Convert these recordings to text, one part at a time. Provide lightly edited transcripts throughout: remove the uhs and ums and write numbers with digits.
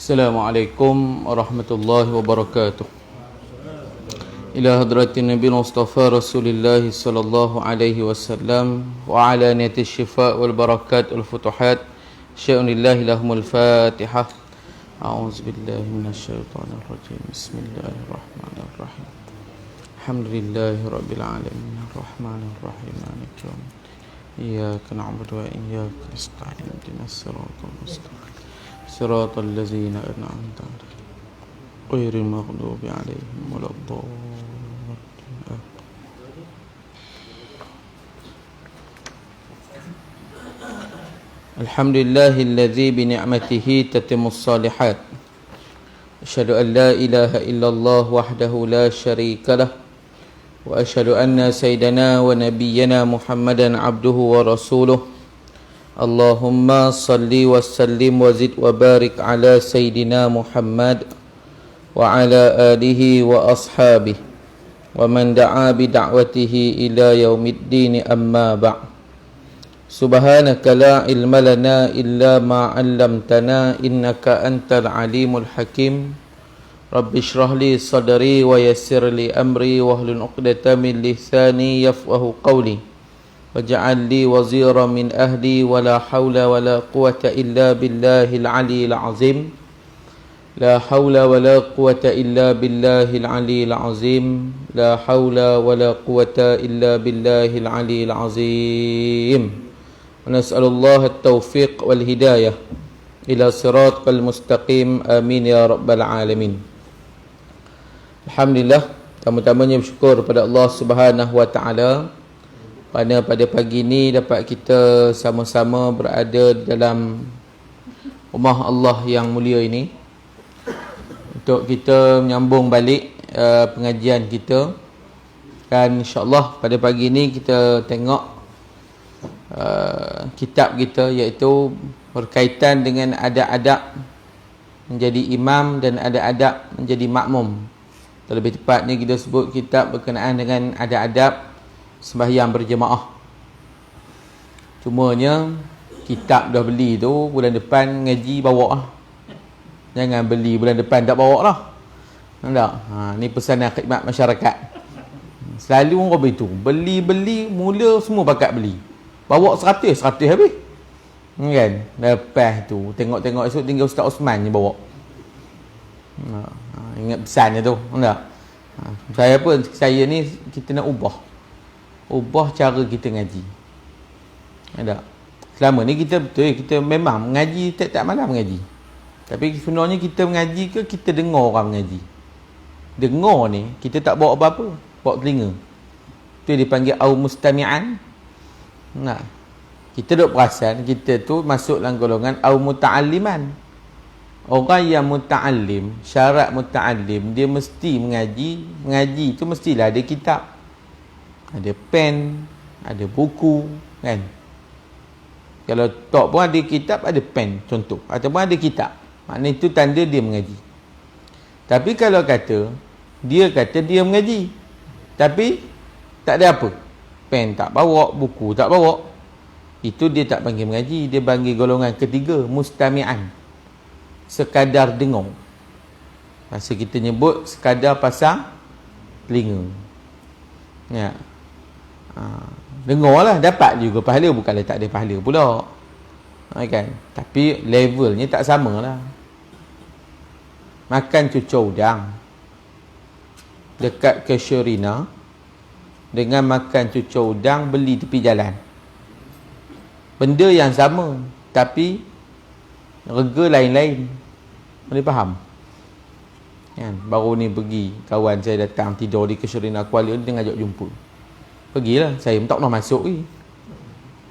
Assalamualaikum warahmatullahi wabarakatuh. Ila hadratin Nabi Mustafa Rasulullah sallallahu alaihi wasallam wa ala niyati syifa wal barakat wal futuhat sya'unillahi lahumul fatihah. A'udzu billahi minasyaitonir rajim. Bismillahirrahmanirrahim. Alhamdulillahi rabbil alamin arrahmanir rahim maliki yaumiddin. Iyyaka na'budu wa iyyaka nasta'in ihdinas siratal mustaqim صراط الذين أنعمت عليهم غير المغضوب عليهم ولا الضالين. الحمد لله الذي بنعمته تتم الصالحات. أشهد أن لا إله إلا الله وحده لا شريك له وأشهد أن سيدنا ونبينا محمدا عبده ورسوله. Allahumma salli wa sallim wa zid wa barik ala Sayyidina Muhammad wa ala alihi wa ashabihi wa man da'a bi da'watihi ila yaumiddin amma ba'. Subhanaka la ilma lana illa ma 'allamtana innaka antal alimul hakim. Rabbi shrah li sadri wa yassir li amri wahlul 'uqdatam min lisani yafqahu qawli. Waj'al li wazira min ahli wa la hawla wa la quwwata illa billahil aliyyil azim. La hawla wa la quwwata illa billahil aliyyil azim. La hawla wa la quwwata illa billahil aliyyil azim. Wa nas'alullaha at-tawfiq wal hidayah ila siratal mustaqim. Amin ya rabbal alamin. Alhamdulillah, pertama-tamanya bersyukur kepada Allah Subhanahu wa taala pada pagi ini dapat kita sama-sama berada dalam rumah Allah yang mulia ini untuk kita menyambung balik pengajian kita. Dan insya-Allah pada pagi ini kita tengok kitab kita, iaitu berkaitan dengan adab-adab menjadi imam dan adab-adab menjadi makmum. Terlebih tepatnya kita sebut kitab berkenaan dengan adab-adab sembahyang berjemaah. Cumanya kitab dah beli tu, bulan depan ngaji bawa lah. Jangan beli bulan depan tak bawa lah. Tak? Ni pesanan khidmat masyarakat. Selalu orang begitu. Beli mula semua pakat beli. Bawa 100 habis. Kan? Lepas tu tengok esok tinggal Ustaz Osman je bawa. Ingat pesan dia tu. Tak? Saya ni kita nak ubah cara kita ngaji. Ada. Selama ni kita betul kita memang mengaji tiap-tiap malam mengaji. Tapi sebenarnya kita mengaji ke kita dengar orang mengaji? Dengar ni kita tak bawa apa-apa, bawa telinga. Tu dipanggil au mustami'an. Nah. Kita duk perasan kita tu masuk dalam golongan au muta'alliman. Orang yang muta'allim, syarat muta'allim dia mesti mengaji. Mengaji tu mestilah ada kitab. Ada pen, ada buku, kan? Kalau tak pun ada kitab, ada pen, contoh. Ataupun ada kitab. Maknanya itu tanda dia mengaji. Tapi kalau dia kata dia mengaji. Tapi, tak ada apa. Pen tak bawa, buku tak bawa. Itu dia tak panggil mengaji. Dia panggil golongan ketiga, mustami'an. Sekadar dengar. Masa kita nyebut, sekadar pasang telinga. Ya. Dengarlah, dapat juga pahala, bukanlah tak ada pahala pula. Kan? Tapi levelnya tak samalah. Makan cucur udang dekat ke Sherina dengan makan cucur udang beli tepi jalan. Benda yang sama, tapi rega lain-lain. Boleh faham? Kan? Baru ni pergi, kawan saya datang tidur di Kesherina Kuala, dia ngajak jumpa. Pergilah, saya pun tak pernah masuk ni.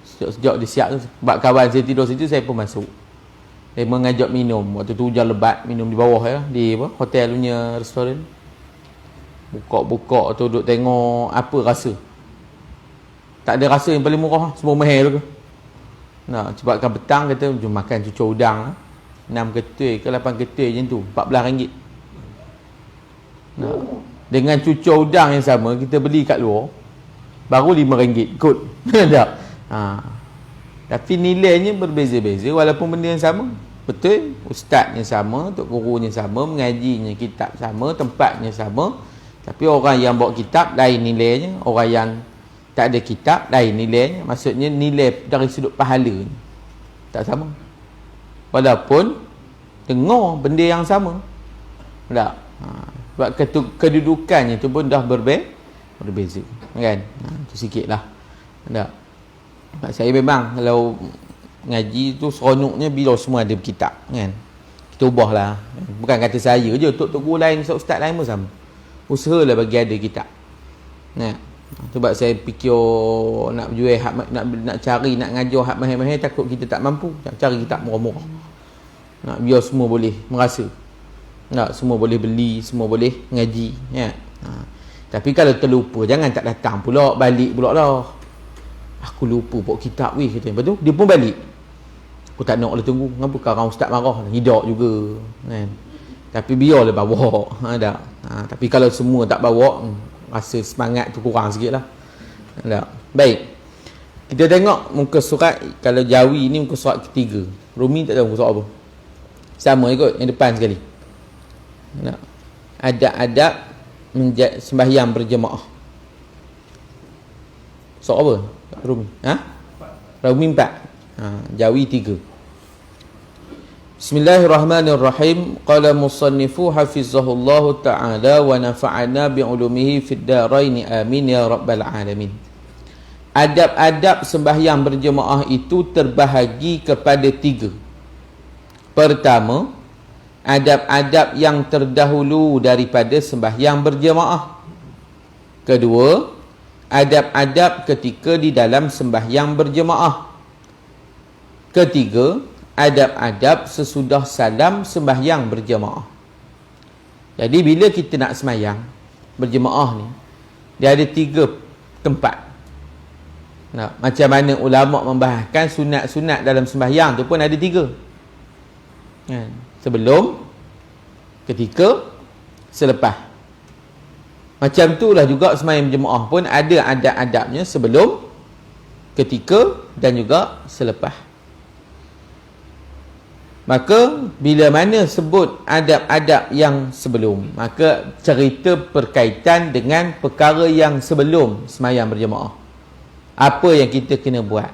Sejak dia siap tu, sebab kawan saya tidur situ, saya pun masuk. Saya mengajak minum, waktu tu hujan lebat, minum di bawah ya, di hotel punya restoran. Buka-buka tu duduk tengok apa rasa. Tak ada rasa yang paling murah, semua mahal ke. Nah, sebabkan petang kata jom makan cucur udang lah. 6 ketui ke 8 ketui macam tu, RM14. Nah, dengan cucur udang yang sama kita beli kat luar baru RM5 kot. Tak? Tapi nilainya berbeza-beza walaupun benda yang sama. Betul, ustaz yang sama, tok gurunya sama, mengajinya kitab sama, tempatnya sama. Tapi orang yang bawa kitab lain nilainya, orang yang tak ada kitab lain nilainya. Maksudnya nilai dari sudut pahala ni tak sama. Walaupun dengar benda yang sama. Tak? Sebab kedudukannya tu pun dah berbeza. Kan? Itu sikit lah. Tak? Sebab saya memang kalau ngaji tu seronoknya bila semua ada kitab. Kan? Kita ubahlah. Bukan kata saya je, tok guru lain, ustaz lain pun sama. Usahalah bagi ada kitab. Nah, sebab saya fikir nak jual nak cari nak ngajar hak mahal-mahal, takut kita tak mampu. Cari kitab murah-murah. Nak biar semua boleh merasa. Nak semua boleh beli, semua boleh ngaji, ya. Tapi kalau terlupa jangan tak datang pula, balik pula lah. Aku lupa bawa kitab weh katanya. Lepas tu dia pun balik. Aku tak nak lah tunggu. Kenapa sekarang ustaz marah? Hidak juga, kan. Tapi biarlah bawa. Tapi kalau semua tak bawa, rasa semangat tu kurang sikit lah. Baik. Kita tengok muka surat. Kalau Jawi ni muka surat ketiga. Rumi tak tahu muka surat apa. Sama ikut yang depan sekali. Adab-adab sembahyang berjemaah. Surat apa? Rumi. Rumi 4. Jawi 3. Bismillahirrahmanirrahim. Qala musannifu hafizahullahu ta'ala wa nafa'ana bi'ulumihi fid darain amin ya rabbal alamin. Adab-adab sembahyang berjemaah itu terbahagi kepada 3. Pertama, adab-adab yang terdahulu daripada sembahyang berjemaah. Kedua, adab-adab ketika di dalam sembahyang berjemaah. Ketiga, adab-adab sesudah salam sembahyang berjemaah. Jadi bila kita nak sembahyang berjemaah ni, dia ada 3 tempat. Macam mana ulama membahaskan sunat-sunat dalam sembahyang tu pun ada 3. Sebelum, ketika, selepas. Macam itulah juga sembahyang berjemaah pun ada adab-adabnya sebelum, ketika dan juga selepas. Maka bila mana sebut adab-adab yang sebelum, maka cerita berkaitan dengan perkara yang sebelum sembahyang berjemaah. Apa yang kita kena buat,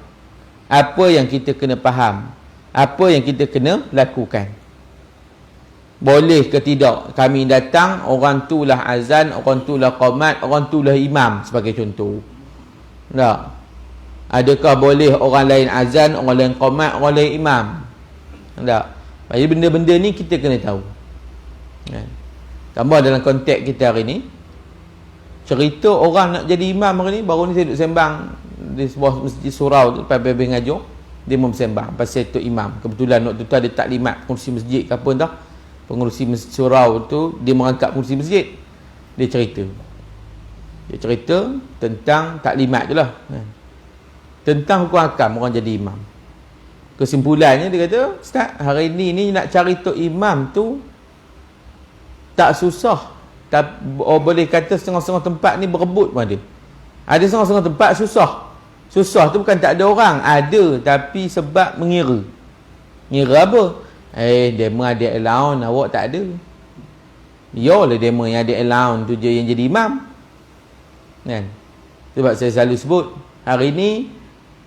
apa yang kita kena faham, apa yang kita kena lakukan. Boleh ke tidak kami datang, orang tu lah azan, orang tu lah qamat, orang tu lah imam sebagai contoh. Tak? Adakah boleh orang lain azan, orang lain qamat, orang lain imam? Tak? Jadi benda-benda ni kita kena tahu. Tambah dalam konteks kita hari ni, cerita orang nak jadi imam hari ni, baru ni saya duduk sembang di sebuah masjid surau tu, lepas habis ngajar, dia sembang pasal tu imam. Kebetulan waktu tu ada taklimat pengurusi masjid ke apa entah. Pengurusi masjid surau tu, dia merangkap pengurusi masjid. Dia cerita tentang taklimat tu lah. Tentang hukum hakam orang jadi imam. Kesimpulannya dia kata, Ustaz, hari ni nak cari tok imam tu tak susah. Boleh kata setengah-setengah tempat ni berebut pun ada. Ada setengah-setengah tempat susah. Susah tu bukan tak ada orang, ada, tapi sebab mengira. Ngira apa? Demo ada allowance, awak tak ada. Yalah demo yang ada allowance tu je yang jadi imam. Kan? Sebab saya selalu sebut, hari ni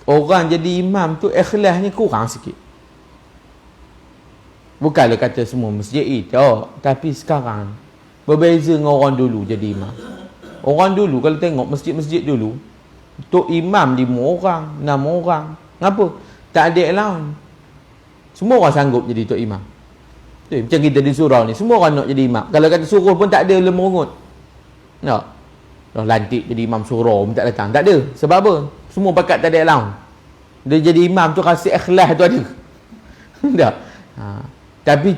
orang jadi imam tu ikhlasnya kurang sikit. Bukanlah kata semua masjid itu, tapi sekarang berbeza dengan orang dulu jadi imam. Orang dulu kalau tengok masjid-masjid dulu, tok imam 5 orang, 6 orang. Kenapa? Tak ada allowance. Semua orang sanggup jadi tok imam. Macam kita di surau ni, semua orang nak jadi imam. Kalau kata suruh pun tak ada lemerungut. Tak? Lantik jadi imam surau pun tak datang. Tak ada. Sebab apa? Semua pakat tak ada allowance. Dia jadi imam tu rasa ikhlas tu ada. Tak? Tapi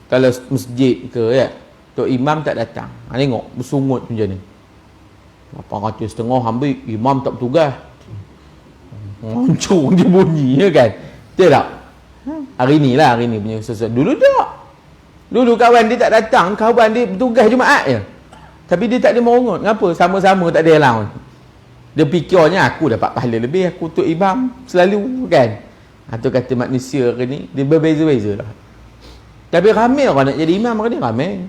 kalau masjid ke ya, tok imam tak datang. Tengok bersungut macam ni. 800 setengah ambil, imam tak bertugas. Hancur dia bunyi ya kan. Betul tak? Hari ni punya sesuatu. Dulu tak. Dulu kawan dia tak datang, kawan dia bertugas Jumaat je. Tapi dia tak ada merongot. Kenapa? Sama-sama tak ada allowance. Dia fikirnya aku dapat pahala lebih, aku untuk imam selalu kan. Atau kata manusia ke ni, dia berbeza-beza lah. Tapi ramai orang nak jadi imam ke ni, ramai.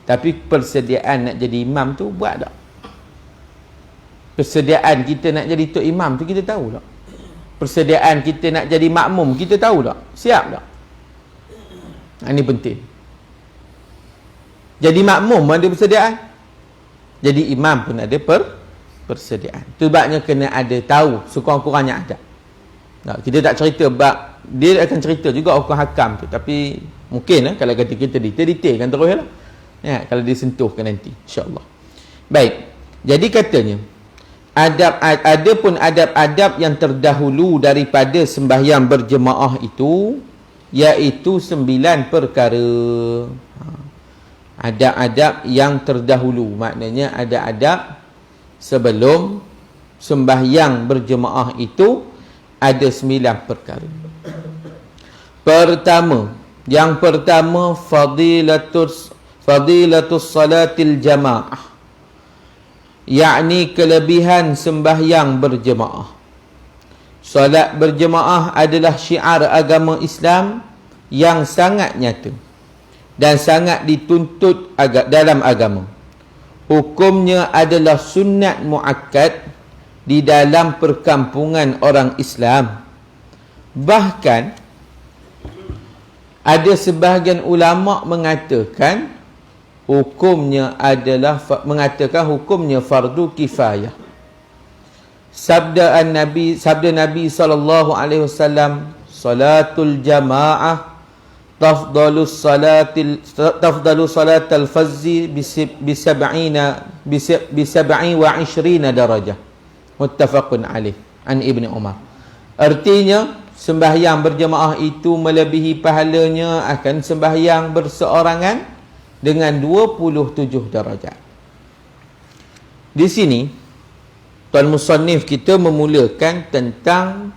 Tapi persediaan nak jadi imam tu buat tak? Persediaan kita nak jadi tok imam tu kita tahu tak? Persediaan kita nak jadi makmum kita tahu tak? Siap tak? Ini penting. Jadi makmum ada persediaan. Jadi imam pun ada persediaan. Tu sebabnya kena ada tahu sekurang-kurangnya ada. Tak, kita tak cerita bab dia akan cerita juga hukum hakam tu, tapi mungkin kalau kata kita detailkan terus lah. Ya, kalau disentuhkan nanti insya-Allah. Baik. Jadi katanya ada pun adab-adab yang terdahulu daripada sembahyang berjemaah itu, iaitu 9 perkara. Adab-adab yang terdahulu, maknanya ada adab sebelum sembahyang berjemaah itu ada 9 perkara. Yang pertama fadilatus salatil jamaah, yakni kelebihan sembahyang berjemaah. Solat berjemaah adalah syiar agama Islam yang sangat nyata dan sangat dituntut dalam agama. Hukumnya adalah sunat muakkad di dalam perkampungan orang Islam. Bahkan ada sebahagian ulama mengatakan hukumnya fardu kifayah. Sabda Nabi sallallahu alaihi wasallam, salatul jamaah tafdalu salatal fazzi bi 27 darajah. Muttafaqun alaih an Ibnu Umar. Artinya sembahyang berjemaah itu melebihi pahalanya akan sembahyang berseorangan dengan 27 darajat. Di sini Tuan Musannif kita memulakan tentang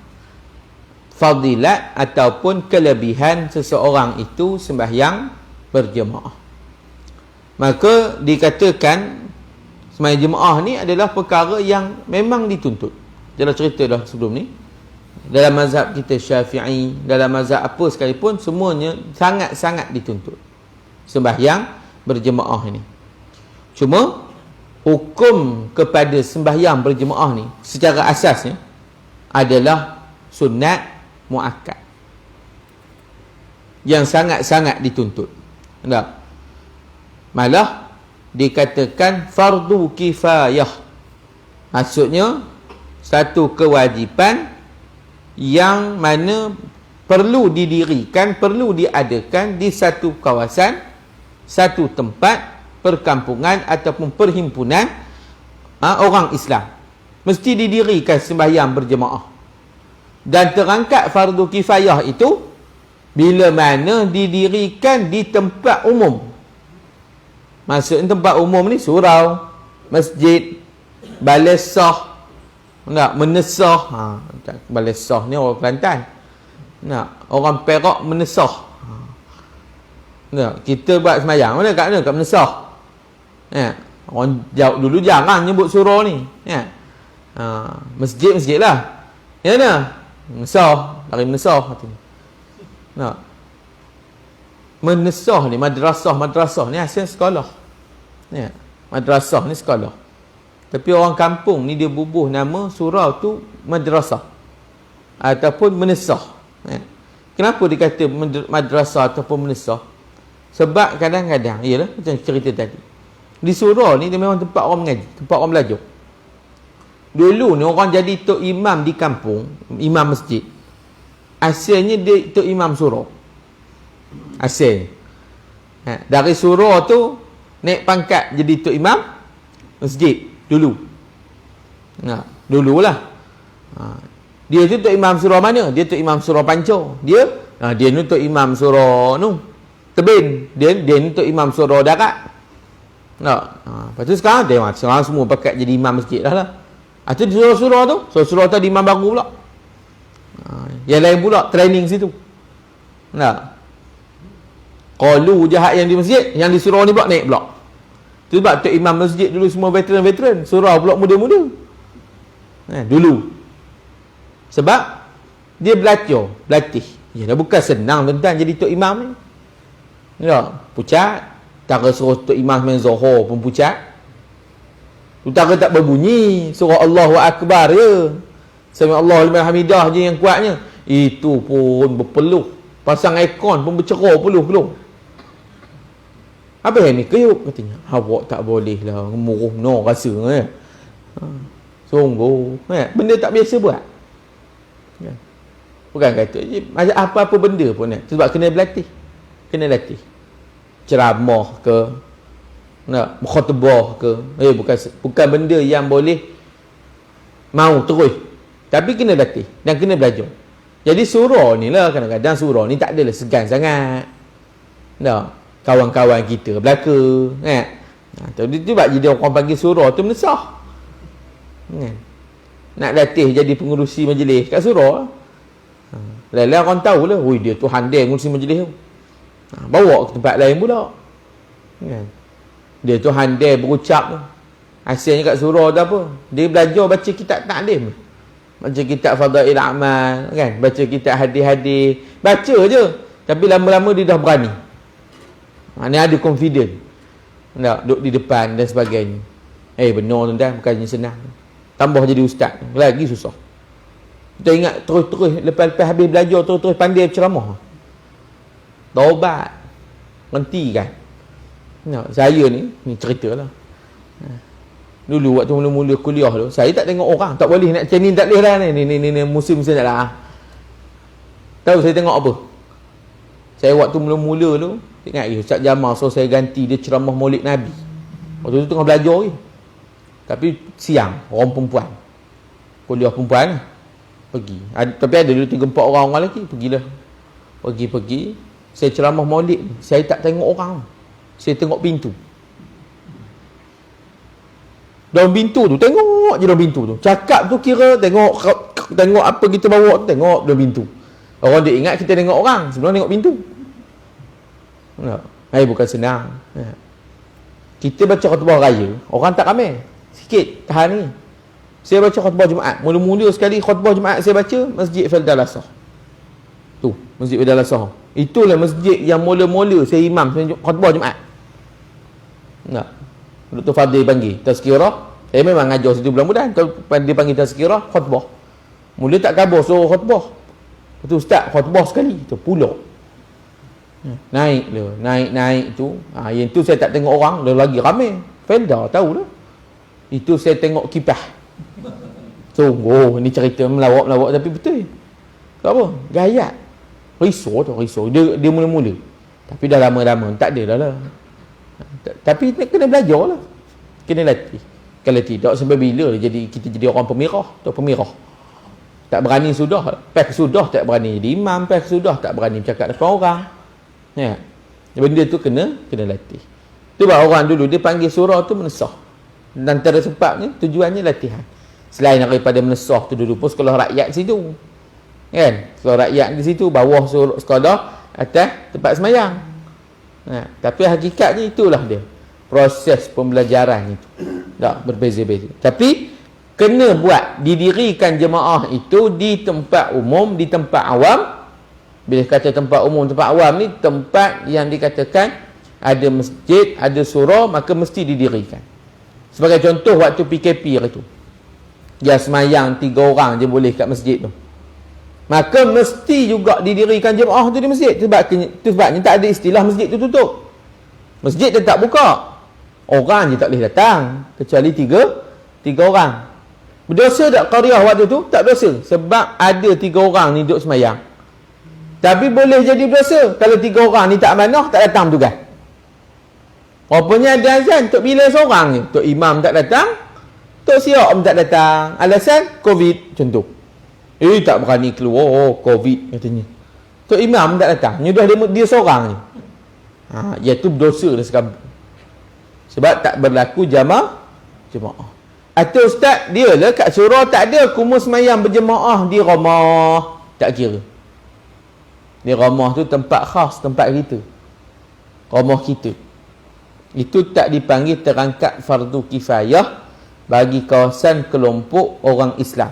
fadilat ataupun kelebihan seseorang itu sembahyang berjemaah. Maka dikatakan sembahyang jemaah ni adalah perkara yang memang dituntut. Jelas cerita dah sebelum ni. Dalam mazhab kita Syafi'i, dalam mazhab apa sekalipun, semuanya sangat-sangat dituntut sembahyang berjemaah ini. Cuma hukum kepada sembahyang berjemaah ni secara asasnya adalah sunat muakkad yang sangat-sangat dituntut. Tak? Malah dikatakan fardu kifayah. Maksudnya satu kewajipan yang mana perlu didirikan, perlu diadakan di satu kawasan, satu tempat, perkampungan ataupun perhimpunan orang Islam. Mesti didirikan sembahyang berjemaah. Dan terangkat fardu kifayah itu bila mana didirikan di tempat umum. Maksudnya tempat umum ni surau, masjid, balai sah, menesah. Balai sah ni orang Kelantan. Orang Perak menesah. Kita buat sembahyang mana kat mana? Kat menesah. Orang dulu jarang nyebut surau ni. Masjid lah. Ya mana? Menesah, dari menesah katanya. Menesah ni madrasah ni asal sekolah. Madrasah ni sekolah. Tapi orang kampung ni dia bubuh nama surau tu madrasah ataupun menesah. Kenapa dikata madrasah ataupun menesah? Sebab kadang-kadang, iyalah macam cerita tadi, di surau ni dia memang tempat orang mengaji, tempat orang belajar. Dulu ni orang jadi tok imam di kampung, imam masjid, asalnya dia tok imam surau. Asalnya dari surau tu naik pangkat jadi tok imam masjid dulu. Dululah. Dia tu tok imam surau mana? Dia tok imam surau Pancor. Dia ni tok imam surau Tebin. Dia ni tok imam surau Darat. Lepas tu sekarang tengok sekarang semua pakat jadi imam masjid dah lah. Itu surau-surau tu. Surau tu ada imam baru pula. Yang lain pula training situ. Nah. Qalu jahat yang di masjid, yang di surau ni pula naik pula. Tu sebab tok imam masjid dulu semua veteran-veteran, surau pula muda-muda. Dulu. Sebab dia berlatih. Ya dah bukan senang tuan-tuan jadi tok imam ni. Ya, pucat. Tak suruh tok imam main Zuhur pun pucat. Utara tak berbunyi, surah Allahu Akbar je. Sami Allahu liman hamidah je yang kuatnya. Itu pun berpeluh. Pasang aircon pun bercerah peluh-peluh. Apa yang ni keyuk katanya. Awak tak boleh lah gemuruh no rasa sungguh. Benda tak biasa buat. Bukan kata macam apa-apa benda pun sebab kena berlatih. Kena latih. Ceramah ke, khutbah ke. Bukan benda yang boleh mau terus. Tapi kena latih dan kena belajar. Jadi surau ni lah, kadang-kadang surau ni tak adalah segan sangat. Kawan-kawan kita belaka sebab jadi orang panggil surau tu menesah. Nak latih jadi pengurusi majlis kat surau. Lain-lain orang tahu lah, oi dia tu handai pengurusi majlis tu. Bawa ke tempat lain pula. Dia tu handai berucap tu. Asalnya kat surau tu apa? Dia belajar baca kitab taklim. Baca kitab Fadail Amal, kan? Baca kitab hadis-hadis. Baca je. Tapi lama-lama dia dah berani. Ni ada confident. Duduk di depan dan sebagainya. Benar tuan-tuan, bukannya senang. Tambah jadi ustaz, lagi susah. Kita ingat terus-terus lepas habis belajar terus-terus pandai berceramah. Taubat. Berhenti kan? Saya ni cerita lah. Dulu waktu mula-mula kuliah tu, saya tak tengok orang, tak boleh nak macam ni, tak boleh lah ni musim-musim tak lah. Tahu saya tengok apa? Saya waktu mula-mula tu, ingat Ustaz Jamal so saya ganti dia ceramah Maulid Nabi. Waktu tu tengah belajar ni. Tapi siang, orang perempuan. Kuliah perempuan lah. Pergi. Tapi ada dulu 3-4 orang lelaki. Pergilah. Pergi. Saya ceramah Maulid ni. Saya tak tengok orang. Saya tengok pintu. Dalam pintu tu, tengok je dalam pintu tu. Cakap tu kira tengok apa kita bawa tu, tengok dalam pintu. Orang dia ingat kita tengok orang, sebenarnya tengok pintu. Bukan senang. Kita baca khutbah raya, orang tak ramai. Sikit, tahan ni. Saya baca khutbah Jumaat. Mula-mula sekali khutbah Jumaat saya baca, Masjid Faldalasah. Tu, Masjid Faldalasah. Itulah masjid yang mula-mula saya imam khutbah Jumaat. Dr. Fadil panggil tazkirah. Saya memang ngajar situ bulan-bulan. Kalau dia panggil tazkirah, khutbah. Mula tak khabar suruh khutbah. Itu ustaz khutbah sekali. Itu pulak. Naik tu. Yang tu saya tak tengok orang. Lagi ramai. Felda tahu lah. Itu saya tengok kipah. Ni cerita melawak-melawak tapi betul. Apa? Gayat. Risau. Dia mula-mula. Tapi dah lama-lama. Tak ada dah lah. Tapi kena belajar lah. Kena latih. Kalau tidak sampai bila kita jadi orang pemirah. Tak berani sudah. Sudah tak berani jadi imam. Sudah tak berani bercakap depan orang. Benda tu kena latih. Tu sebab orang dulu dia panggil surau tu menesah. Dan antara sebabnya tujuannya latihan. Selain daripada menesah tu dulu pun sekolah rakyat situ. Kan? Sekolah rakyat di situ. Bawah sekolah, atas tempat semayang. Tapi hakikatnya itulah dia. Proses pembelajaran itu. Tak berbeza-beza. Tapi kena buat, didirikan jemaah itu di tempat umum, di tempat awam. Bila kata tempat umum, tempat awam ni tempat yang dikatakan ada masjid, ada surau, maka mesti didirikan. Sebagai contoh waktu PKP itu. Dia semayang 3 orang je boleh kat masjid tu. Maka mesti juga didirikan jemaah tu di masjid. Sebabnya tak ada istilah masjid tu tutup. Masjid tetap buka. Orang je tak boleh datang. Kecuali 3 orang. Berdosa tak qariah waktu tu? Tak berdosa. Sebab ada 3 orang ni duduk semayang. Tapi boleh jadi berdosa. Kalau 3 orang ni tak amanah, tak datang tugas. Rupanya ada azan. Tok bila seorang ni. Tok imam tak datang. Tok siap tak datang. Alasan COVID contoh. Tak berani keluar. COVID katanya. Tok imam tak datang. Nyudah dia seorang ni. Iaitu berdosa dah sekabut. Sebab tak berlaku jemaah. Atau ustaz, dia lah kat surau tak ada kumus semayang berjemaah di rumah. Tak kira. Di rumah tu tempat khas, tempat kita. Rumah kita. Itu tak dipanggil terangkat fardu kifayah bagi kawasan kelompok orang Islam.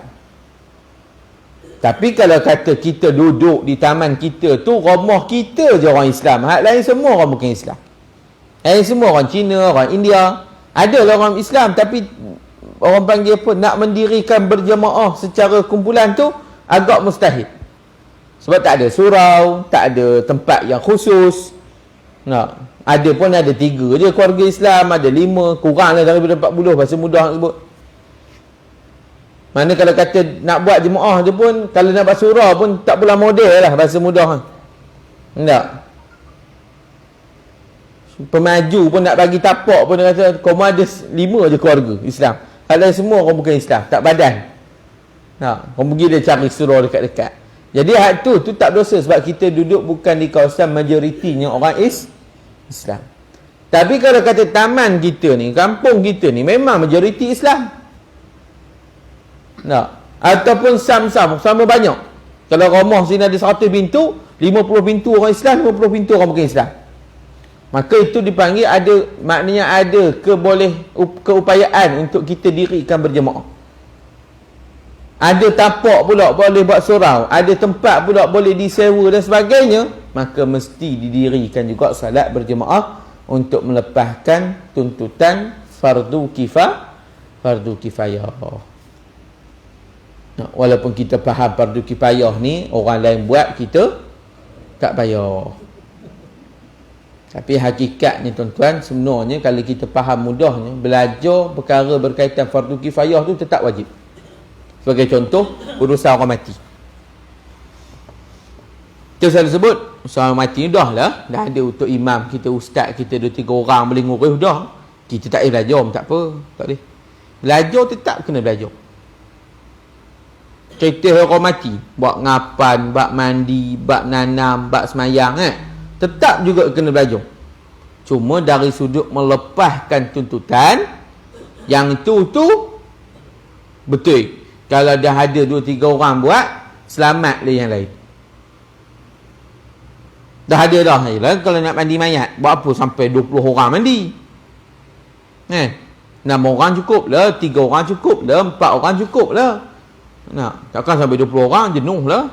Tapi kalau kata kita duduk di taman kita tu, rumah kita je orang Islam. Hak lain semua orang bukan Islam. Lain semua orang Cina, orang India. Ada lah orang Islam, tapi orang panggil apa, nak mendirikan berjemaah secara kumpulan tu agak mustahil. Sebab tak ada surau, tak ada tempat yang khusus. Nah, ada pun ada 3 je keluarga Islam, ada 5, kuranglah daripada 40, bahasa mudah nak sebut. Mana kalau kata nak buat jemaah je pun, kalau nak buat surau pun tak pula model lah, bahasa mudah. Tak. Pemaju pun nak bagi tapak pun dia kata, kau ada 5 je keluarga Islam. Kalau semua orang bukan Islam, tak badan. Nah, kau pergi dia cari surau dekat-dekat. Jadi hak tu tak dosa sebab kita duduk bukan di kawasan majoritinya orang Islam. Tapi kalau kata taman kita ni, kampung kita ni memang majoriti Islam. Tak. Ataupun sama banyak. Kalau rumah sini ada 100 pintu, 50 pintu orang Islam, 50 pintu orang bukan Islam. Maka itu dipanggil ada, maknanya ada keupayaan untuk kita dirikan berjemaah. Ada tapak pula boleh buat surau, ada tempat pula boleh disewa dan sebagainya, maka mesti didirikan juga salat berjemaah untuk melepaskan tuntutan fardu kifayah. Nah, walaupun kita faham fardu kifayah ni orang lain buat, kita tak payah. Tapi hakikatnya tuan-tuan, sebenarnya kalau kita faham mudahnya, belajar perkara berkaitan fardu kifayah tu tetap wajib. Sebagai contoh, urusan orang mati. Kita selalu sebut, urusan orang mati ni dah ada untuk imam kita, ustaz kita, 2-3 orang boleh ngurus dah. Kita tak boleh belajar, tak apa. Tak boleh. Belajar tetap kena belajar. Cerita orang mati, buat ngapan, buat mandi, buat nanam, buat semayang tetap juga kena belajar. Cuma dari sudut melepaskan tuntutan, yang itu betul. Kalau dah ada 2-3 orang buat, selamatlah yang lain. Dah ada dah. Kalau nak mandi mayat, buat apa sampai 20 orang mandi? 6 orang cukup lah, 3 orang cukup lah, 4 orang cukup lah. Nah, takkan sampai 20 orang, jenuh lah.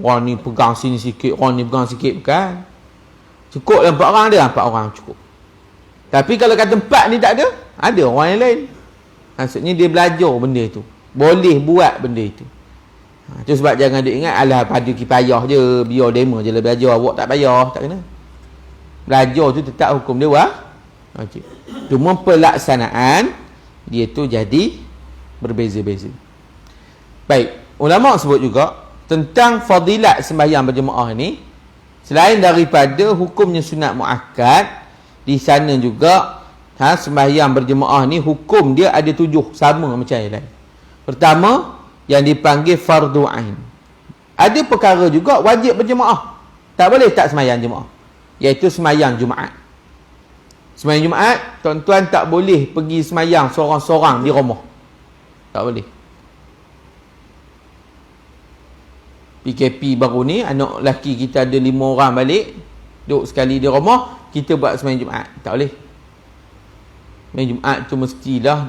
Orang ni pegang sini sikit, orang ni pegang sikit, bukan. Cukup lah 4 orang ada, 4 orang cukup. Tapi kalau kat tempat ni tak ada orang yang lain. Maksudnya dia belajar benda tu. Boleh buat benda itu. Itu sebab jangan dia ingat, alah fardu kifayah je, biar demo je lah belajar, awak tak payah, tak kena. Belajar tu tetap hukum dia wajib. Cuma pelaksanaan dia tu jadi berbeza-beza. Baik, ulama sebut juga tentang fadilat sembahyang berjemaah ni, selain daripada hukumnya sunat muakkad, di sana juga sembahyang berjemaah ni hukum dia ada 7, sama macam yang lain. Pertama, yang dipanggil fardu ain. Ada perkara juga wajib berjemaah. Tak boleh tak sembahyang jemaah. Iaitu sembahyang Jumaat. Sembahyang Jumaat, tuan-tuan tak boleh pergi sembahyang seorang-seorang di rumah. Tak boleh. PKP baru ni, anak lelaki kita ada 5 orang balik, duduk sekali di rumah, kita buat sembahyang Jumaat. Tak boleh. Sembahyang Jumaat tu mestilah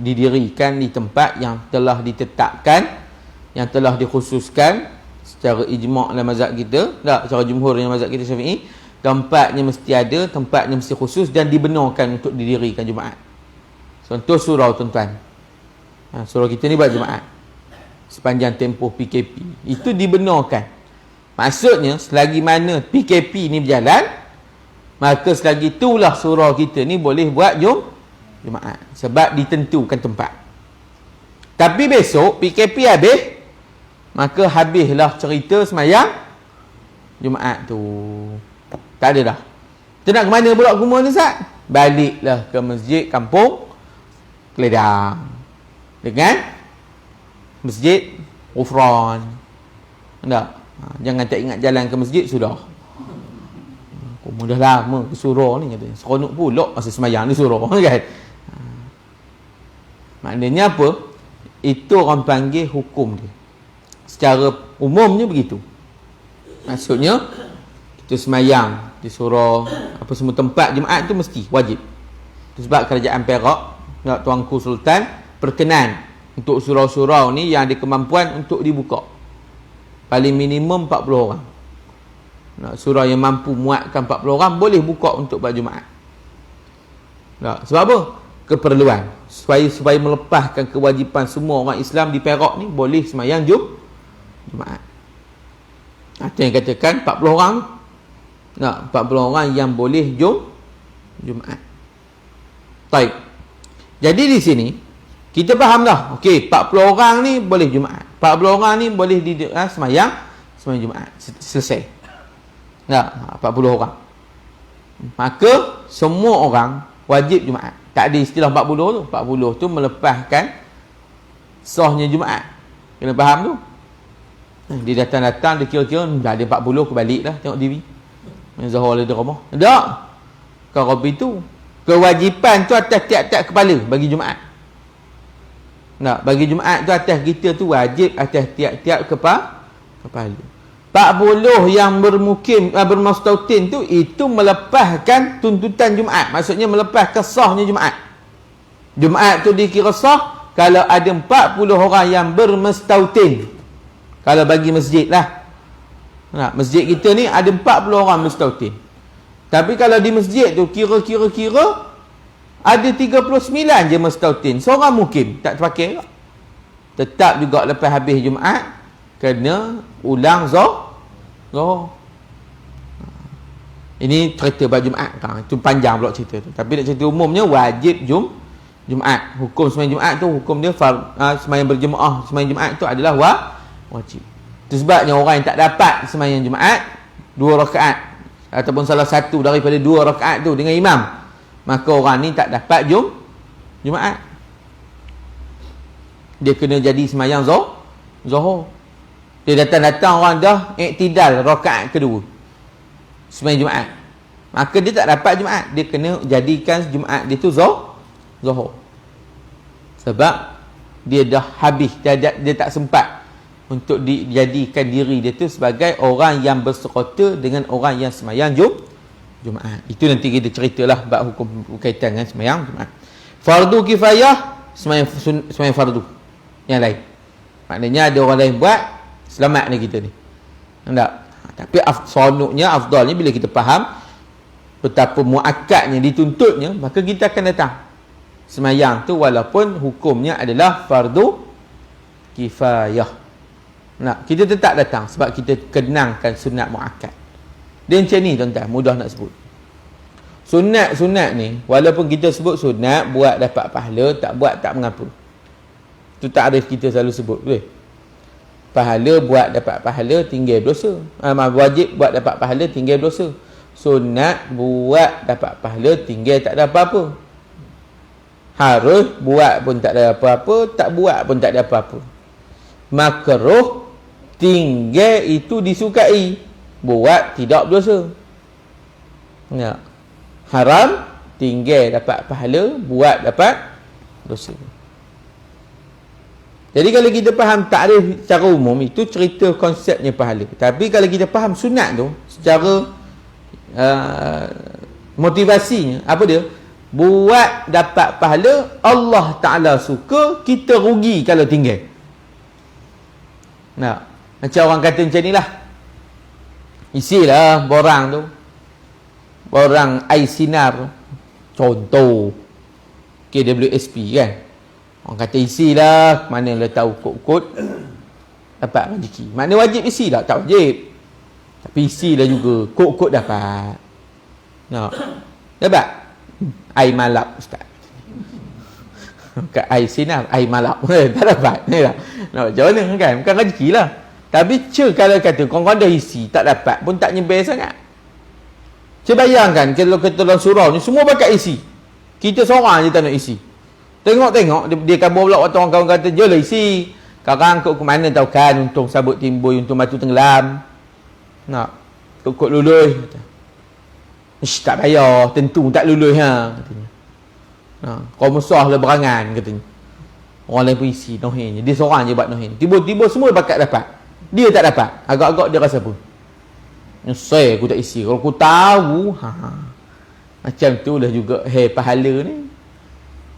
didirikan di tempat yang telah ditetapkan, yang telah dikhususkan secara ijma' dalam mazhab kita, tak, secara jumhur dalam mazhab kita Syafi'i. Tempatnya mesti ada, tempatnya mesti khusus dan dibenarkan untuk didirikan Jumaat. Contoh surau tuan-tuan. Surau kita ni buat Jumaat sepanjang tempoh PKP. Itu dibenarkan. Maksudnya, selagi mana PKP ni berjalan, maka selagi itulah surau kita ni boleh buat Jumaat. Sebab ditentukan tempat. Tapi besok, PKP habis, maka habislah cerita sembahyang Jumaat tu. Tak ada dah. Kita nak ke mana pula rumah ni, Ustaz? Baliklah ke masjid kampung Keledang. Dengan masjid Ghufran. Tak? Jangan tak ingat jalan ke masjid, sudah. Aku dah lama ke surau ni, katanya. Seronok pula masa semayang ni surau, kan? Maknanya apa? Itu orang panggil hukum dia. Secara umumnya begitu. Maksudnya kita semayang di surau apa semua tempat Jumaat tu mesti wajib. Itu sebab kerajaan Perak, Tuanku Sultan perkenan untuk surau-surau ni yang ada kemampuan untuk dibuka. Paling minimum 40 orang. Surau yang mampu muatkan 40 orang boleh buka untuk buat Jumaat. Sebab apa? Keperluan. Supaya melepaskan kewajipan semua orang Islam di Perak ni boleh semayang Jumaat. Itu yang katakan 40 orang. 40 orang yang boleh Jumaat. Baik. Jadi di sini kita faham dah. Okey, 40 orang ni boleh Jumaat. 40 orang ni boleh semayang Jumaat. Selesai. 40 orang. Maka semua orang wajib Jumaat. Tak ada istilah 40 tu. 40 tu melepaskan sahnya Jumaat. Kena faham tu. Dia datang-datang, dia kira-kira dah ada 40, aku balik dah tengok TV. Zahor ada rumah. Tak. Kalau itu kewajipan tu atas tiap-tiap kepala bagi Jumaat. Bagi Jumaat tu atas kita tu wajib atas tiap-tiap kepala. 40 yang bermustautin tu itu melepaskan tuntutan Jumaat. Maksudnya melepaskan sahnya Jumaat. Jumaat tu dikira sah kalau ada 40 orang yang bermustautin. Kalau bagi masjid lah. Masjid kita ni ada 40 orang mustautin. Tapi kalau di masjid tu kira-kira ada 39 je mustautin. Seorang mukim tak terpakai tak? Tetap juga lepas habis Jumaat kena ulang Zohor. Ini cerita bab Jumaat. Itu panjang pula cerita tu. Tapi nak cerita umumnya wajib Jumaat. Hukum sembahyang Jumaat tu hukum dia sembahyang berjemaah. Sembahyang Jumaat tu adalah wajib. Itu sebabnya orang yang tak dapat sembahyang Jumaat 2 rakaat ataupun salah satu daripada 2 rakaat tu dengan imam, maka orang ni tak dapat Jumaat. Dia kena jadi sembahyang Zuhur. Dia datang-datang orang dah iktidal rakaat kedua sembahyang Jumaat, maka dia tak dapat Jumaat. Dia kena jadikan Jumaat dia tu Zuhur. Sebab dia dah habis, dia tak sempat untuk dijadikan diri dia tu sebagai orang yang berserta dengan orang yang sembahyang Jumaat. Itu nanti kita ceritalah bab hukum berkaitan dengan sembahyang Jumaat. Fardu kifayah, sembahyang fardu yang lain. Maknanya ada orang lain buat, selamat ni kita ni. Tak? Tapi sonoknya, afdalnya bila kita faham betapa muakkadnya, dituntutnya, maka kita akan datang sembahyang tu walaupun hukumnya adalah fardu kifayah. Kita tetap datang sebab kita kenangkan sunat muakkad. Dia macam ni tuan-tuan, mudah nak sebut. Sunat-sunat ni walaupun kita sebut sunat buat dapat pahala, tak buat tak mengapa. Itu takrif kita selalu sebut, betul? Pahala buat dapat pahala, tinggal dosa. Wajib buat dapat pahala, tinggal dosa. Sunat buat dapat pahala, tinggal tak ada apa-apa. Harus buat pun tak ada apa-apa, tak buat pun tak ada apa-apa. Makruh tinggal itu disukai, buat tidak berdosa. Haram tinggal dapat pahala, buat dapat dosa. Jadi kalau kita faham takrif secara umum, itu cerita konsepnya pahala. Tapi kalau kita faham sunat tu secara motivasinya, apa dia? Buat dapat pahala, Allah Ta'ala suka, kita rugi kalau tinggal. Macam orang kata macam ni lah. Isilah borang tu, borang air sinar, contoh KWSP kan. Orang kata isilah, mana lah tahu kod-kod dapat rezeki. Makna wajib isilah, tak wajib. Tapi isilah juga, kod-kod dapat. Dapat air malap ustaz. Kat air sinar, air malap tak dapat. Macam mana kan? Bukan rezeki lah. Tapi kalau kata korang dah isi, tak dapat pun tak nyebel sangat. Bayangkan kalau kita dalam surau ni semua pakai isi, kita seorang je tak nak isi. Tengok dia kabur pula waktu orang kawan kata je lah isi. Sekarang kau ke mana tahu kan, untung sabut timbul, untung batu tenggelam. Kok luluh. Tak payah, tentu tak luluh katanya. Kau musah lah berangan katanya. Orang lain pun isi nohin je. Dia seorang je buat nohin. Tiba-tiba semua bakat dapat. Dia tak dapat. Agak-agak dia rasa pun. Nyesal aku tak isi. Kalau aku tahu, macam tu lah juga pahala ni.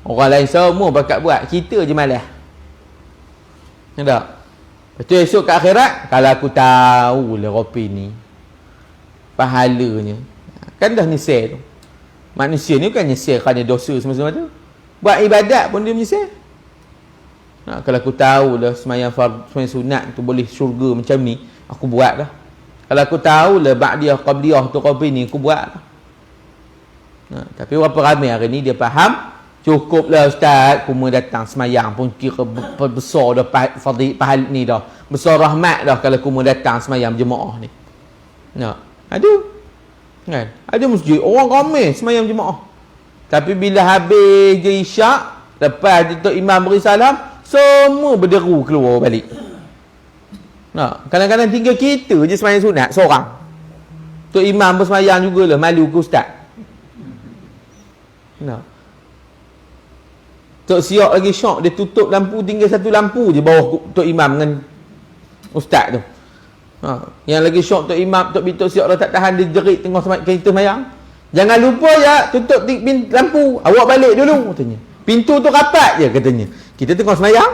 Orang lain semua bakat buat, kita je malas. Tak? Lepas tu esok kat akhirat, kalau aku tahu lah kopi ni pahalanya, kan dah nyesal tu. Manusia ni bukan nyesal kerana dosa semasa-masa tu. Buat ibadat pun dia menyesal. Kalau aku tahu lah semayang sunat tu boleh syurga macam ni, aku buat lah. Kalau aku tahu lah ba'diyah qabliyah tu kopi ni, aku buat lah. Tapi berapa ramai hari ni dia faham, cukuplah ustaz, cuma datang semayang pun kira besar dah pahala ni dah. Besar rahmat dah kalau cuma datang semayang jemaah ni. Ada. Kan? Ada masjid orang ramai semayang jemaah. Tapi bila habis je isyak, lepas Tok Imam beri salam, semua berderu keluar balik. Kadang-kadang tinggal kita je semayang sunat seorang. Tok Imam pun semayang jugalah, malu ke ustaz. Tok Siok lagi syok, dia tutup lampu, tinggal satu lampu je bawah Tok Imam dengan ustaz tu. Yang lagi syok Tok Imam, Tok Siok dah tak tahan, dia jerit tengah kita semayang. Jangan lupa ya, tutup lampu, awak balik dulu katanya. Pintu tu rapat je katanya. Kita tengah semayang.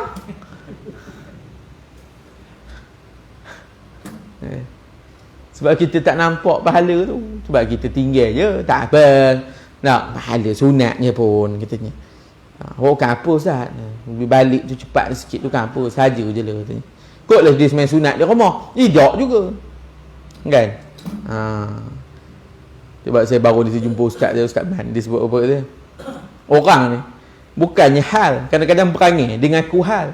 Sebab kita tak nampak pahala tu, sebab kita tinggal je, tak apa. Pahala sunatnya pun katanya. Kan apa Ustaz? Balik tu cepat sikit tu kan apa? Saja je lah katanya. Kotlah dia semain sunat dia rumah. Tidak juga. Kan? Sebab saya baru ni jumpa Ustaz Man. Dia sebut apa dia? Orang ni bukannya hal, kadang-kadang perangai dengan ku hal.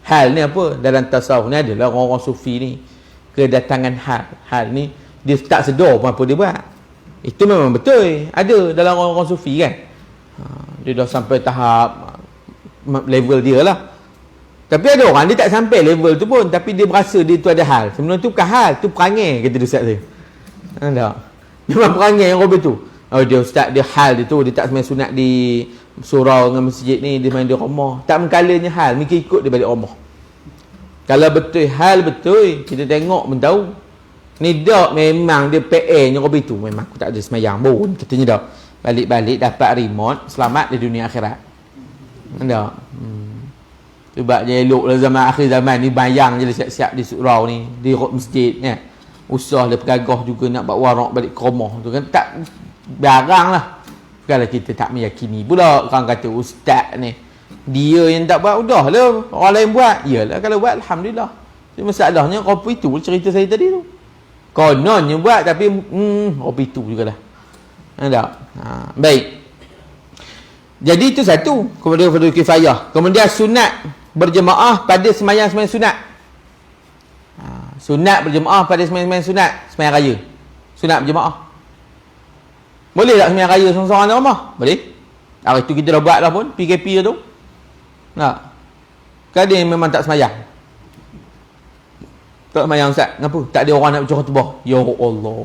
Hal ni apa? Dalam tasawuf ni adalah orang-orang sufi ni kedatangan hal. Hal ni dia tak sedar pun apa dia buat. Itu memang betul. Ada dalam orang-orang sufi kan. Dia dah sampai tahap level dia lah. Tapi ada orang dia tak sampai level tu pun, tapi dia berasa dia tu ada hal. Sebenarnya tu bukan hal, tu perangai, kata dia ustaz saya. Tak? Memang perangai yang Robert tu. Dia ustaz, dia hal dia tu, dia tak semain sunat di surau dengan masjid ni, dia main di rumah. Tak mengkalanya hal, mungkin ikut dia balik rumah. Kalau betul hal betul, kita tengok pun tahu. Ni dak memang dia PA nya Robert tu, memang aku tak ada semayang pun, katanya dak. Balik-balik dapat remote, selamat di dunia akhirat. Tak? Sebab dia elok lah zaman akhir zaman ni, bayang je siap-siap di surau ni, di masjid kan. Usah dia pegagah juga nak buat warak balik ke rumah tu kan. Tak barang lah. Kalau kita tak meyakini pula, orang kata ustaz ni, dia yang tak buat, udah lah orang lain buat. Iyalah kalau buat, alhamdulillah. Jadi masalahnya kopi tu cerita saya tadi tu. Kononnya buat tapi kopi tu jugalah. Tak? Baik. Jadi itu satu kepada fardu kifayah. Kemudian sunat berjemaah pada semayang-semayang sunat. Sunat berjemaah pada semayang-semayang sunat, semayang raya. Sunat berjemaah. Boleh tak semayang raya seorang-seorang dalam rumah? Boleh. Hari tu kita dah buat dah pun, PKP tu. Tak? Kan dia memang tak semayang. Tak semayang Ustaz. Kenapa? Tak ada orang nak baca khutbah. Ya Allah.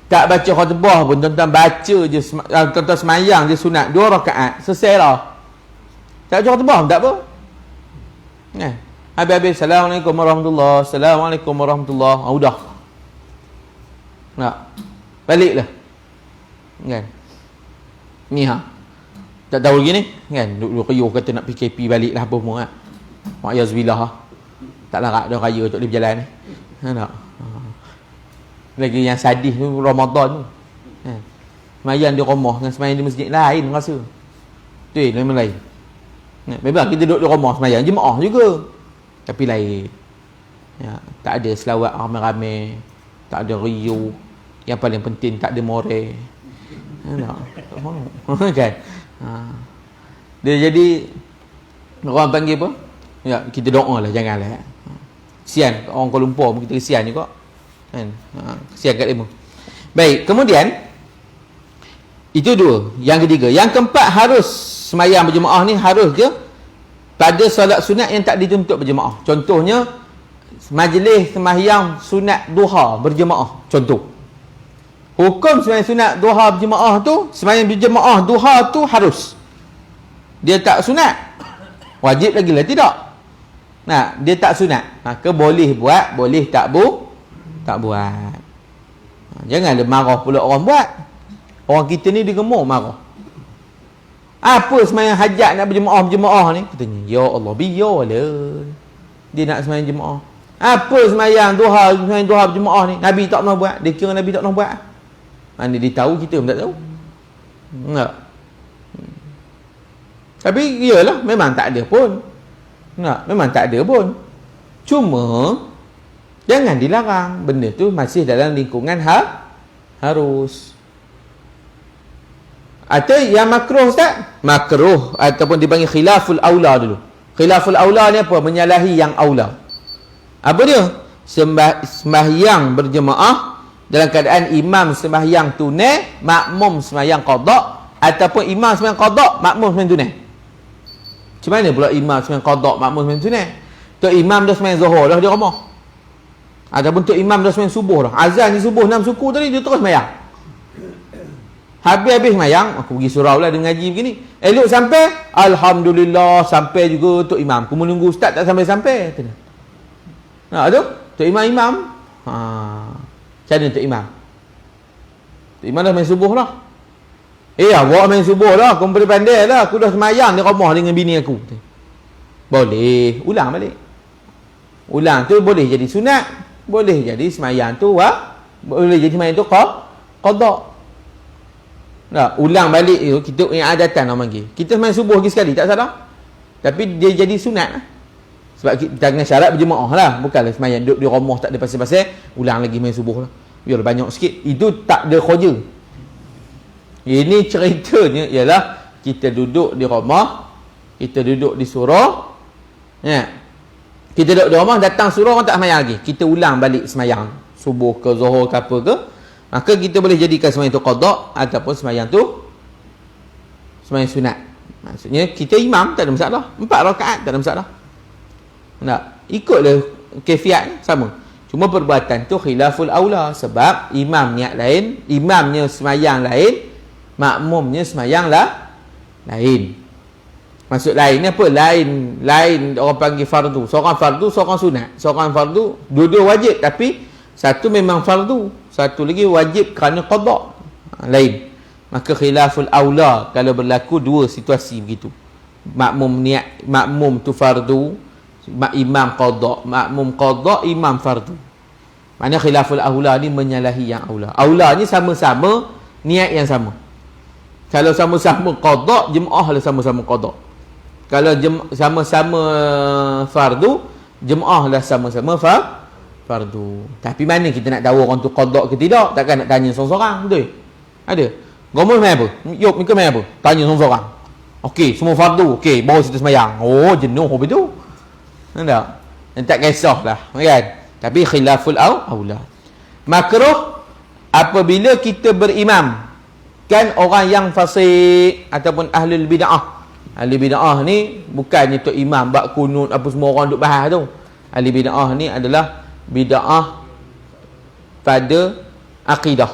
Tak baca khutbah pun, tuan-tuan baca je, tuan-tuan semayang je sunat 2 rakaat, selesai lah. Tak baca khutbah tak apa. Habis-habis Assalamualaikum warahmatullahi, Assalamualaikum warahmatullahi, udah. Baliklah. Kan? Ni tak tahu lagi ni kan, duk riuh kata nak PKP balik lah apa semua kan. Ma'yazubillah tak larat dah raya tak boleh berjalan ni. Tak? Lagi yang sadis tu Ramadan tu. Semayang di rumah dengan semayang di masjid lain rasa. Tu memang lain. Memang kita duduk di rumah semayang jemaah juga. Tapi lain. Tak ada selawat ramai-ramai, tak ada riuh. Yang paling penting tak ada moral. Tak mahu. Kan? Dia jadi orang panggil apa? Kita doa lah, janganlah. Kesian orang Kuala Lumpur pun kita kesian juga. Kan? Kesian kat dia. Baik, kemudian itu 2. Yang ketiga, yang keempat, harus semayang berjemaah ni harus je pada solat sunat yang tak dituntut berjemaah. Contohnya majlis sembahyang sunat duha berjemaah. Contoh. Hukum sembahyang sunat duha berjemaah tu, sembahyang berjemaah duha tu harus. Dia tak sunat, wajib lagi lah tidak. Dia tak sunat, maka boleh buat, boleh tak buat. Janganlah marah pula orang buat. Orang kita ni dia gemuk marah. Apa sembahyang hajat nak berjemaah ni? Katanya, ya Allah, biarlah. Dia nak sembahyang jemaah. Apa sembahyang duha berjemaah ni? Nabi tak pernah buat. Dia kira Nabi tak pernah buat. Mana dia tahu, kita pun tak tahu. Tak. Tapi iyalah, memang tak ada pun. Tak, memang tak ada pun. Cuma jangan dilarang. Benda tu masih dalam lingkungan harus. Atau yang makruh Ustaz? Makruh ataupun dipanggil khilaful aula dulu. Khilaful aula ni apa? Menyalahi yang aula. Apa dia? Sembahyang berjemaah dalam keadaan imam sembahyang tunai, makmum sembahyang qada, ataupun imam sembahyang qada, makmum sembahyang tunai. Macam mana pula imam sembahyang qada, makmum sembahyang tunai? Tok imam dah sembahyang zuhur dah dia rumah. Ataupun tok imam dah sembahyang subuh dah. Azan ni subuh 6 suku tadi dia terus sembahyang. Habis mayang, aku pergi surau lah dengan ngaji begini. Elok sampai, alhamdulillah sampai juga tok imam. Aku menunggu ustaz tak sampai-sampai. Nah, tu tok imam. Macam mana tok imam? Tok imam dah main subuh lah. Awak main subuh lah, kau boleh pandai lah. Aku dah semayang di rumah dengan bini aku. Boleh, ulang balik. Ulang tu boleh jadi sunat, boleh jadi semayang tu boleh jadi semayang tu qada. Nah, ulang balik tu kita yang adatan orang panggil. Kita main subuh lagi sekali tak salah. Tapi dia jadi sunat lah. Sebab kita kena syarat berjemaah lah. Bukanlah semayang duduk di rumah tak ada pasal-pasal, ulang lagi main subuh lah. Biar banyak sikit. Itu tak ada khoja. Ini ceritanya ialah kita duduk di rumah, kita duduk di surau. Ya. Kita duduk di rumah, datang surau orang tak semayang lagi. Kita ulang balik semayang subuh ke zuhur ke apa ke. Maka kita boleh jadikan sembahyang tu qada ataupun sembahyang tu sembahyang sunat. Maksudnya kita imam tak ada masalah. 4 rakaat tak ada masalah. Tak, ikutlah kaifiat sama. Cuma perbuatan tu khilaful aula sebab imam niat lain, imamnya sembahyang lain, makmumnya sembahyang lain. Maksud lain ni apa? Lain orang panggil fardu. Seorang fardu, seorang sunat. Seorang fardu dua-dua wajib tapi satu memang fardu, satu lagi wajib kerana qada. Lain. Maka khilaful aula kalau berlaku dua situasi begitu. Makmum tu fardu, imam qada, makmum qada, imam fardu. Maknanya khilaful aula ni menyalahi yang aula. Aula ni sama-sama niat yang sama. Kalau sama-sama qada, jemaah lah sama-sama qada. Kalau sama-sama fardu, jemaah lah sama-sama fardu. Tapi mana kita nak tahu orang tu qada ke tidak? Takkan nak tanya seorang-seorang, betul? Ada. Ngomong main apa? Yuk, mereka main apa? Tanya seorang-seorang. Okey, semua fardu. Okey, baru kita sembahyang. Oh, jenuh betul. Tak? Tak kisahlah, kan? Tapi khilaful aula. Makruh apabila kita berimam kan orang yang fasik ataupun ahlul bid'ah. Ahli bid'ah ni bukannya tok imam bab kunut apa semua orang duk bahas tu. Ahli bid'ah ni adalah bid'ah pada akidah.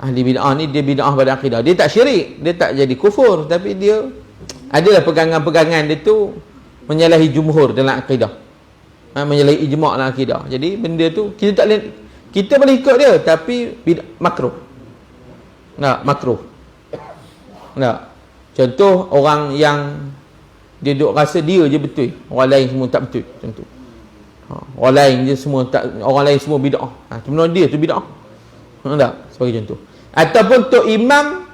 Ahli bid'ah ni dia bid'ah pada akidah. Dia tak syirik, dia tak jadi kufur, tapi dia adalah pegangan-pegangan dia tu menyalahi jumhur dalam akidah. Menyalahi ijma' dalam akidah. Jadi benda tu kita boleh ikut dia tapi makruh. Makruh. Contoh orang yang dia duk rasa dia je betul, orang lain semua tak betul, contoh. Orang lain je semua tak, orang lain semua bid'ah. Sebenarnya dia tu bid'ah. Tak? Sebagai contoh. Ataupun tok imam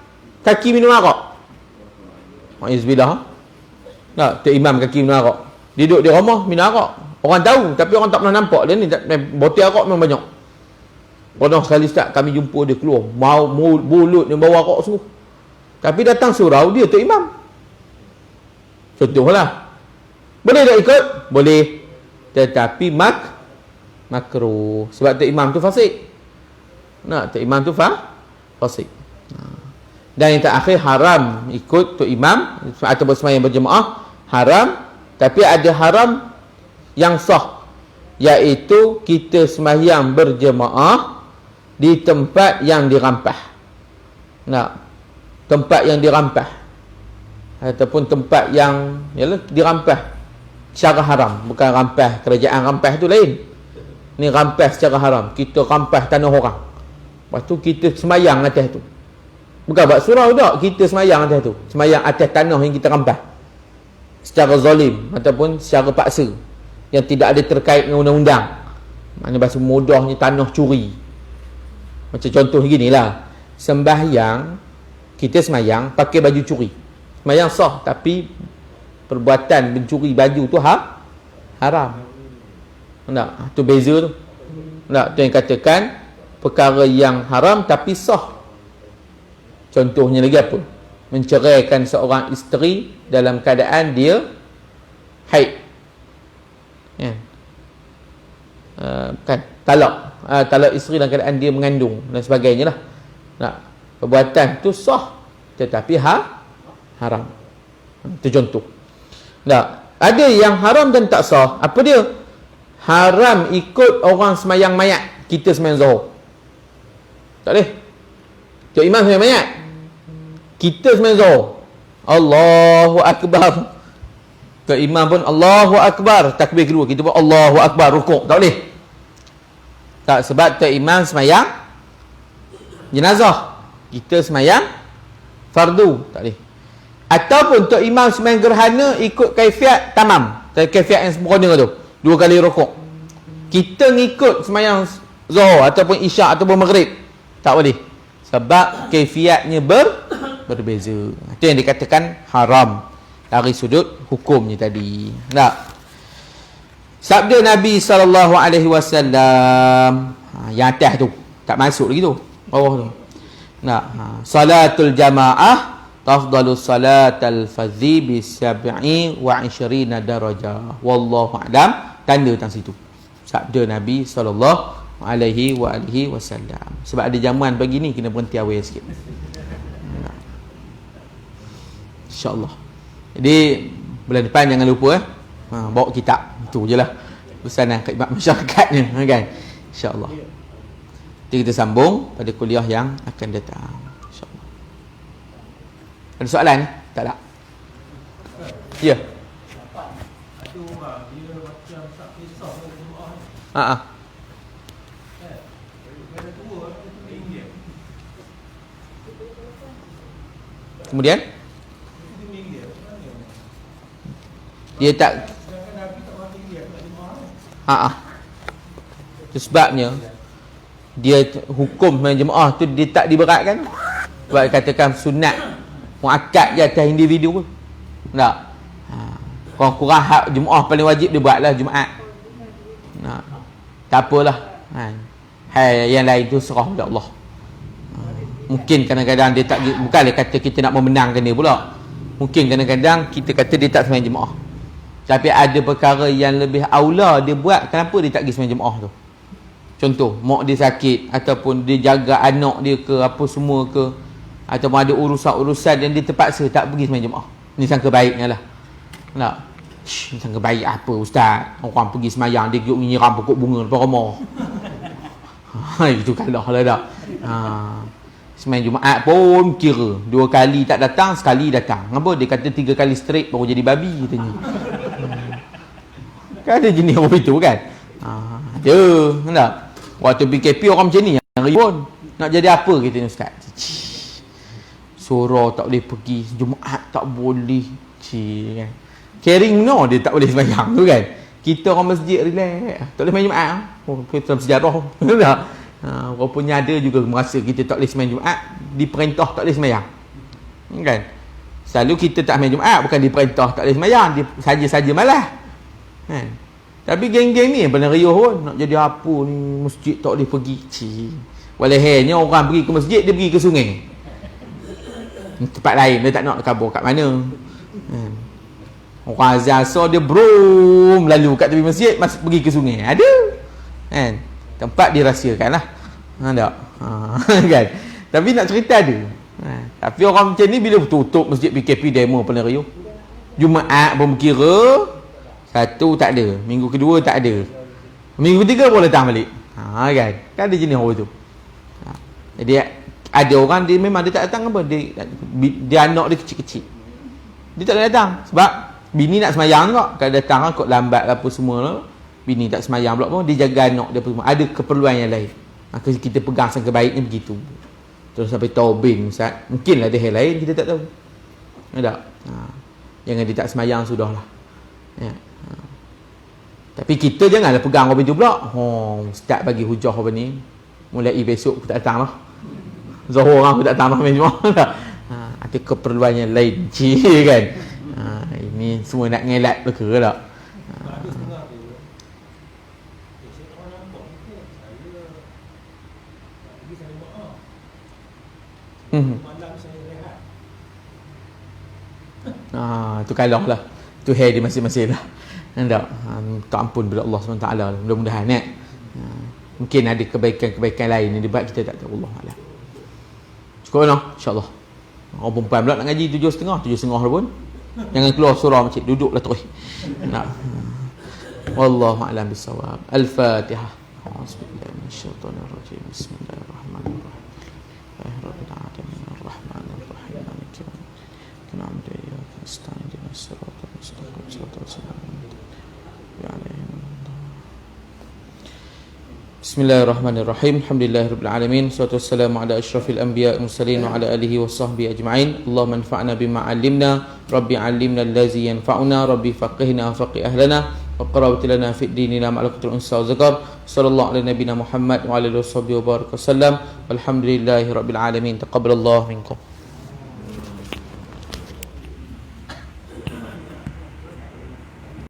kaki minum arak. Izbillah. Tak, tok imam kaki minum arak. Dia duduk di rumah minum arak. Orang tahu tapi orang tak pernah nampak dia ni botol arak memang banyak. Pernah sekali Ustaz kami jumpa dia keluar, mau mulut dia bawa arak semua. Tapi datang surau dia tok imam. Contohlah. Boleh tak ikut? Boleh. Tetapi makruh. Sebab tok imam tu fasik. Tok imam tu fasik. Dan yang terakhir haram ikut tok imam atau bersembahyang berjemaah, haram. Tapi ada haram yang sah, iaitu kita sembahyang berjemaah di tempat yang dirampah. Tempat yang dirampah ataupun tempat yang dirampah secara haram, bukan rampah kerajaan, rampah tu lain. Ni rampah secara haram, kita rampah tanah orang. Lepas tu kita semayang atas tu. Bukan buat surau tak, kita semayang atas tu. Semayang atas tanah yang kita rampas secara zalim ataupun secara paksa, yang tidak ada terkait dengan undang-undang. Maknanya bahasa mudahnya tanah curi. Macam contoh gini lah, sembahyang, kita semayang pakai baju curi, semayang sah, tapi perbuatan mencuri baju tu haram. Tak? Tu beza tu. Tak? Tu yang katakan perkara yang haram tapi sah. Contohnya lagi apa? Menceraikan seorang isteri dalam keadaan dia haid. Ya. Kan? Talak isteri dalam keadaan dia mengandung dan sebagainya lah. Nah, perbuatan tu sah tetapi haram. Itu contoh. Nah, ada yang haram dan tak sah. Apa dia? Haram ikut orang semayang mayat, kita semayang zuhur. Tak boleh. Tok Imam semayang mayat, kita semayang zuhur. Allahu Akbar. Tok Imam pun Allahu Akbar, takbir kedua, kita pun Allahu Akbar, rukuk. Tak boleh. Tak, sebab Tok Imam semayang jenazah, kita semayang fardu. Tak boleh. Ataupun Tok Imam semayang gerhana ikut kaifiat tamam, kaifiat yang sempurna tu, 2 kali rukuk. Kita ngikut semayang zuhur ataupun isyak ataupun maghrib, tak boleh. Sebab kaifiatnya berbeza. Itu yang dikatakan haram dari sudut hukumnya tadi. Tak? Sabda Nabi SAW, yang atas tu, tak masuk lagi tu, bawah tu. Tak? Salatul jamaah tafdalu salatal fadhi bi 27 darajah. Wallahu a'lam. Tanda tang situ. Sabda Nabi SAW. Sebab ada jamuan pagi ni, kena berhenti awal sikit. InsyaAllah. Jadi bulan depan jangan lupa bawa kitab. Itu je lah pesanan khidmat masyarakatnya, kan? InsyaAllah. Nanti kita sambung pada kuliah yang akan datang. InsyaAllah. Ada soalan? Tak ada? Ya. Kemudian dia tak itu sebabnya dia hukum semayang jemaah tu dia tak diberatkan. Sebab katakan sunat muakkad je atas individu pun. Tak. Kurang-kurang hak jemaah paling wajib dia buatlah Jumaat. Tak apalah. Hai yang lain tu serah pada Allah. Mungkin kadang-kadang dia tak, bukanlah kata kita nak memenangkan dia pula. Mungkin kadang-kadang kita kata dia tak semayang jemaah, tapi ada perkara yang lebih aula dia buat. Kenapa dia tak pergi semayang jemaah tu? Contoh, mak dia sakit, ataupun dia jaga anak dia ke apa semua ke, ataupun ada urusan-urusan dan dia terpaksa tak pergi semayang jemaah. Ni sangka baiknya lah. Tak? Ni sangka baik apa ustaz? Orang pergi semayang dia duduk nyiram pokok bunga depan rumah. Itu kalah lah tak. Semayang Jumaat pun kira 2 kali tak datang, sekali datang. Apa? Dia kata 3 kali straight baru jadi babi katanya. Kan ada jenis orang itu kan? Ada. Tak? Waktu PKP orang macam ni yang ribut. Nak jadi apa katanya ustaz? Surau tak boleh pergi, Jumaat tak boleh. Kan? Caring no, dia tak boleh semayang tu kan? Kita orang masjid relax, tak boleh main Jumaat. Oh, kita sejarah. Tak? Rupanya ada juga merasa kita tak boleh semayang Jumaat, diperintah tak boleh semayang, kan? Selalu kita tak semayang Jumaat bukan diperintah tak boleh semayang, dia saja-saja malas, kan? Tapi geng-geng ni yang paling riuh pun, nak jadi apa ni, masjid tak boleh pergi. Walahnya orang pergi ke masjid, dia pergi ke sungai, tempat lain, dia tak nak kabur kat mana, kan? Orang azan asar dia brum lalu kat tepi masjid, masuk pergi ke sungai, ada, kan? Tempat dirahsiakan lah. Tak? Kan? Tapi nak cerita ada. Tapi orang macam ni bila tutup masjid PKP, demo paling riuh. Jumaat pun berkira, satu tak ada, minggu kedua tak ada, minggu ketiga boleh datang balik. Kan? Kan ada jenis orang tu. Jadi ada orang dia memang dia tak datang apa, dia anak dia kecil-kecil, dia tak boleh datang sebab bini nak semayang kok. Kalau datang kot lambat apa semua lah, bini tak semayang pula pun, dia jaga anak dia pun, ada keperluan yang lain. Maka kita pegang sangka baiknya begitu. Terus sampai taubin Ustaz. Mungkinlah ada hal lain kita tak tahu. Tak? Jangan dia tak semayang sudahlah. Ya. Tapi kita janganlah pegang apa itu pula. Ustaz bagi hujah apa ni. Mulai besok aku tak datang lah. Zuhur aku tak datang lah semua. Ada keperluannya lain. Kan? Ini semua nak ngelak belaka tak? Itu kalah lah. Itu hair dia masing-masing lah. Tak? Tak ampun pada Allah SWT. Mudah-mudahan mungkin ada kebaikan-kebaikan lain yang dibuat kita tak tahu. Allah Allah. Cukup lah insyaAllah. Orang perempuan pula nak ngaji 7.30 pun. Jangan keluar surah masjid. Duduklah terus. Wallahu a'lam bissawab. Al-Fatihah. A'udzubillahi minasyaitonirrajim. Bismillahirrahmanirrahim. Rabbil alamin arrahmanir rahim maliki yaumiddin. Na'budu wa iyyaka nasta'in ihdinas siratal mustaqim siratal ladzina an'amta 'alaihim. Bismillahirrahmanirrahim. Alhamdulillahirabbil alamin. Wassalatu wassalamu ala asyrafil anbiya'i mursalin wa ala alihi washabbihi ajma'in. Allahumma anfa'na bima 'allimna. Rabbi 'allimna allazi yanfa'una. Rabbi faqihna faqih ahlana. Wa qarrawat lana fid dinina ma'alaqatul unsa wa zakar. Sallallahu ala nabiyina Muhammad wa ala alihi washabbihi wa baraka wasallam. Walhamdulillahirabbil alamin. Taqabbalallahu minkum.